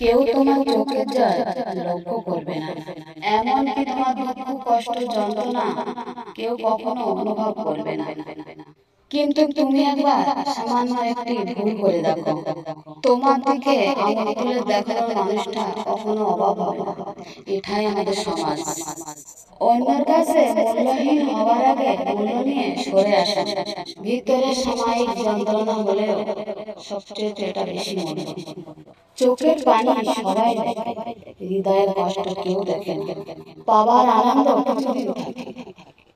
কেউ তোমার চোখের জল লক্ষ্য করবে না, এমনকি তোমার দুঃখ কষ্ট যন্ত্রণা কেউ কখনো অনুভব করবে না। কিন্তু তুমি একবার সামান্য একটি ভুল করে দেখো, তোমার দিকে আঙুল তুলে দেখানোর মানুষটা কখনো অভাব হবে না। এটাই আমাদের সমাজ। অন্যের কাছে মূল্যহীন হওয়ার আগে মূল্য নিয়ে সরে আসা। ভিতরে সাময়িক যন্ত্রণা হলেও সবচেয়ে এটা বেশি মূল্য। চোখের পানি সবাই দেখে, হৃদয়ের কষ্ট কেউ দেখে না। পাবার আনন্দ কিছুদিন থাকে,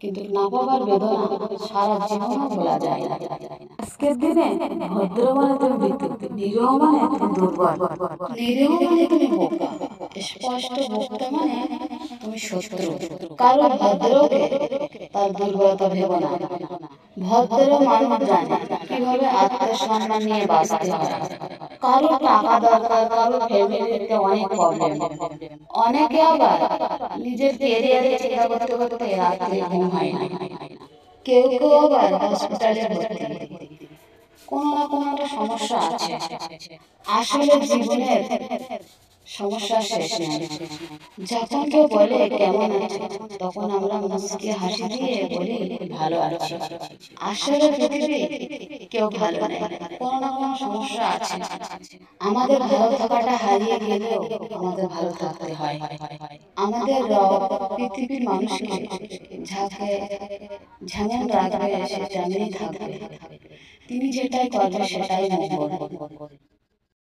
কিন্তু না পাবার বেদনা সারা জীবনও ভোলা যায় না। আজকের দিনে ভদ্র মানে তুমি ভীতু, নিরীহ মানে তুমি দুর্বল, নিরীহ মানে তুমি বোকা, স্পষ্ট বক্তা মানে তুমি শত্রু। কারণ ভদ্রকে তার দুর্বলতা ভেবো না। ভদ্র মানুষ জানে কিভাবে আত্মসম্মান নিয়ে বাঁচতে হয়। কারো টাকা দরকার, কারো ফ্যামিলিতে অনেক প্রবলেম, অনেকে আবার নিজের ক্যারিয়ারে চিন্তা করতে করতে রাতে ঘুম হয় না। কেউ কেউ আবার হসপিটালে ভর্তি, কোনো না কোনো একটা সমস্যা আছে। আসলে জীবনের সমস্যা শেষ নেই। যখন কেউ বলে কেমন আছে, তখন আমরা মুচকি হাসি দিয়ে বলি ভালো আছি। আসলে পৃথিবী কেউ ভালো নেই, কোনো না কোনো সমস্যা আছে। আমাদের ভালো থাকাটা হারিয়ে গেলেও আমাদের ভালো থাকতে হয়। আমাদের রব পৃথিবীর মানুষকে যাকে যেমন রাখবে সে তেমনি থাকবে। তিনি যেটাই করবে সেটাই মঙ্গল।